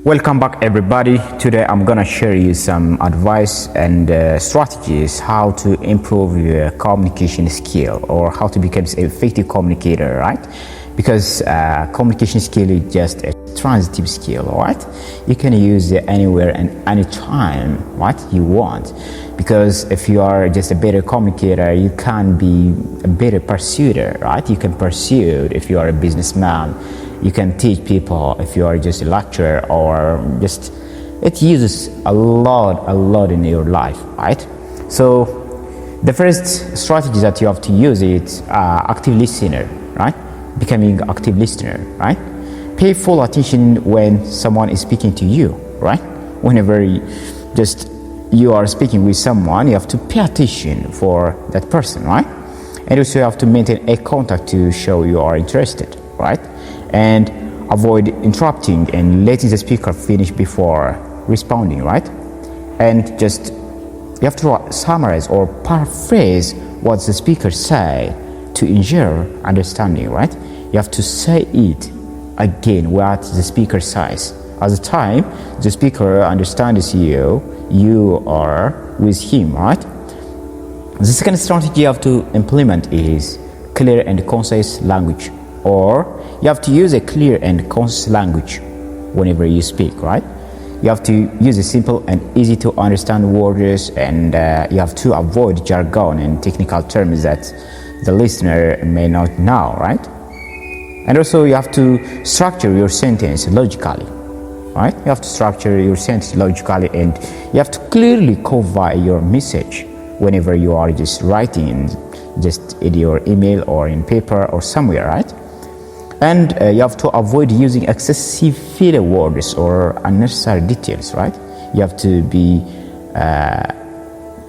Welcome back everybody. Today I'm gonna share you some advice and strategies how to improve your communication skill or how to become an effective communicator, right? Because communication skill is just a transitive skill, right? You can use it anywhere and anytime what you want. Because if you are just a better communicator, you can be a better pursuer, right? You can pursue if you are a businessman. You can teach people if you are just a lecturer or just, it uses a lot in your life, right? So the first strategy that you have to use is active listener, right? Becoming active listener, right? Pay full attention when someone is speaking to you, right? Whenever you are speaking with someone, you have to pay attention for that person, right? And also you have to maintain a contact to show you are interested, right? And avoid interrupting and letting the speaker finish before responding, right? And just you have to summarize or paraphrase what the speaker say to ensure understanding, right? You have to say it again what the speaker says. At the time the speaker understands you are with him, right? The second strategy you have to implement is clear and concise language, or you have to use a clear and concise language whenever you speak, right? You have to use a simple and easy to understand words, and you have to avoid jargon and technical terms that the listener may not know, right? And also you have to structure your sentence logically, right? You have to structure your sentence logically, and you have to clearly convey your message whenever you are just writing just in your email or in paper or somewhere, right? And you have to avoid using excessive filler words or unnecessary details, right? You have to be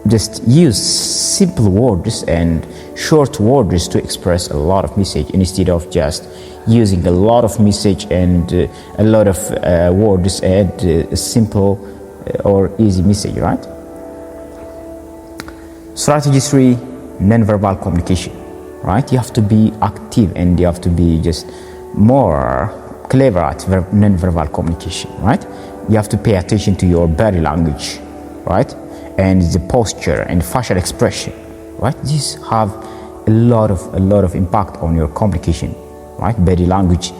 just use simple words and short words to express a lot of message instead of just using a lot of message and a lot of words and a simple or easy message, right? Strategy 3, non-verbal communication. Right? You have to be active and you have to be just more clever at non-verbal communication, right? You have to pay attention to your body language, right? And the posture and facial expression, right? These have a lot of impact on your communication, right? Body language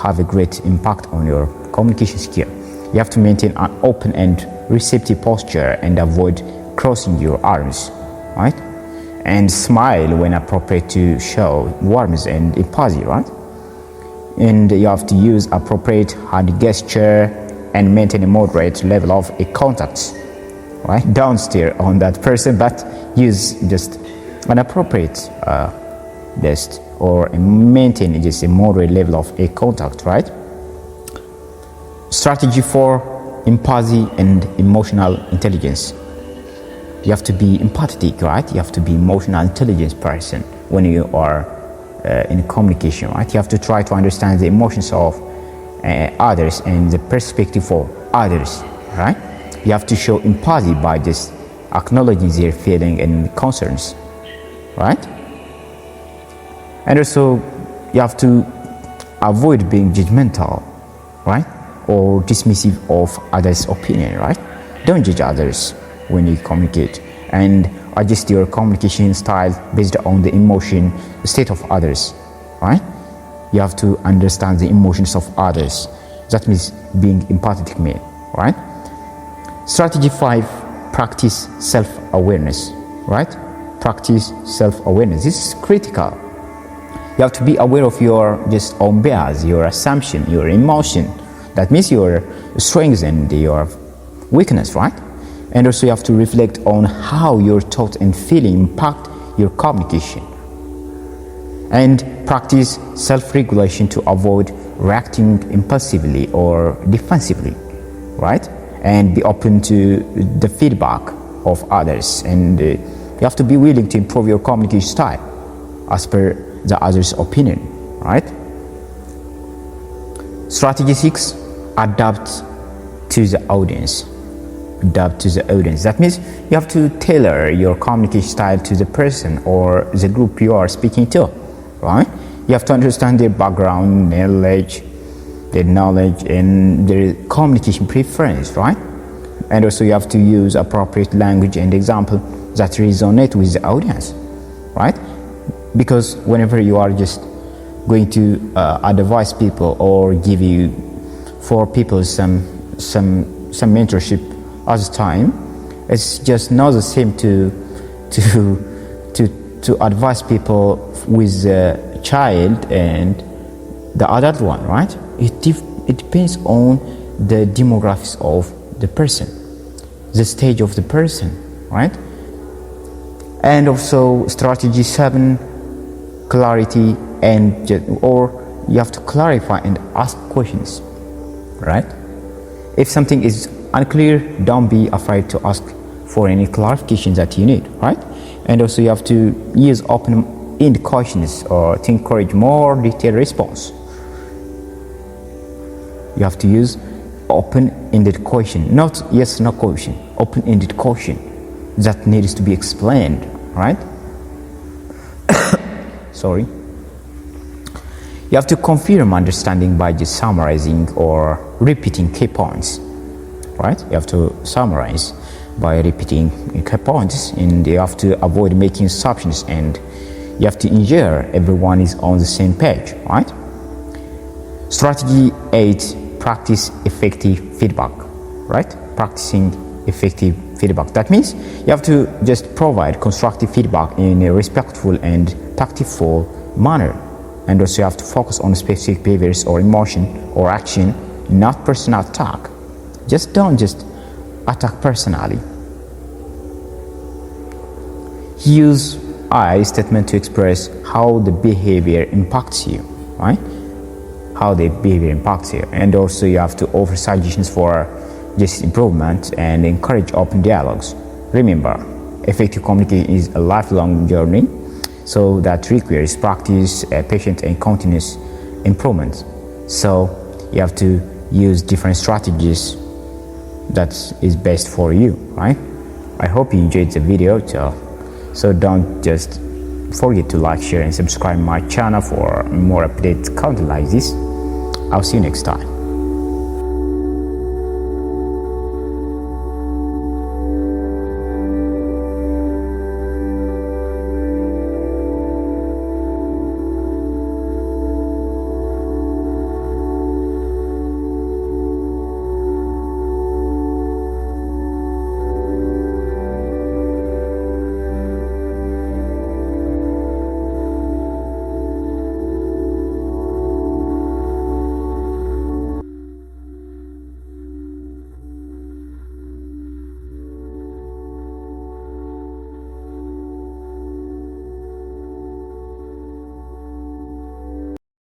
have a great impact on your communication skill. You have to maintain an open and receptive posture and avoid crossing your arms, right? And smile when appropriate to show warmth and empathy, right? And you have to use appropriate hand gesture and maintain a moderate level of contact, right? Don't stare on that person, but use just an appropriate best or maintain just a moderate level of contact, right? Strategy 4, empathy and emotional intelligence. You have to be empathetic, right? You have to be emotional intelligence person when you are in communication, right? You have to try to understand the emotions of others and the perspective of others, right? You have to show empathy by just acknowledging their feelings and concerns, right? And also you have to avoid being judgmental, right? Or dismissive of others' opinion, right? Don't judge others when you communicate, and adjust your communication style based on the emotion state of others, right? You have to understand the emotions of others. That means being empathetic man, right? Strategy 5, practice self-awareness, right? Practice self-awareness. This is critical. You have to be aware of your just own bias, your assumption, your emotion. That means your strengths and your weakness, right? And also you have to reflect on how your thoughts and feelings impact your communication. And practice self-regulation to avoid reacting impulsively or defensively, right? And be open to the feedback of others. And you have to be willing to improve your communication style as per the other's opinion, right? Strategy 6, adapt to the audience. Adapt to the audience. That means you have to tailor your communication style to the person or the group you are speaking to, right? You have to understand their background, knowledge, their knowledge and their communication preference, right? And also you have to use appropriate language and example that resonate with the audience, right? Because whenever you are just going to advise people or give you for people some mentorship at the time, it's just not the same to advise people with the child and the adult one, right? It depends on the demographics of the person, the stage of the person, right? And also strategy 7, clarity, and or you have to clarify and ask questions, right? If something is unclear, don't be afraid to ask for any clarification that you need, right? And also you have to use open-ended questions or to encourage more detailed response. You have to use open-ended question, not yes, no question, open-ended question that needs to be explained, right? Sorry. You have to confirm understanding by just summarizing or repeating key points, right? You have to summarize by repeating key points, and you have to avoid making assumptions, and you have to ensure everyone is on the same page, right? Strategy 8, practice effective feedback, right? Practicing effective feedback. That means you have to just provide constructive feedback in a respectful and tactful manner. And also you have to focus on specific behaviors or emotion or action, not personal attack. Just don't just attack personally. Use I statement to express how the behavior impacts you, right? How the behavior impacts you. And also you have to offer suggestions for just improvement and encourage open dialogues. Remember, effective communication is a lifelong journey, so that requires practice, patience, and continuous improvement. So you have to use different strategies that is best for you, right? I hope you enjoyed the video, so don't just forget to like, share, and subscribe my channel for more updates content like this. I'll see you next time.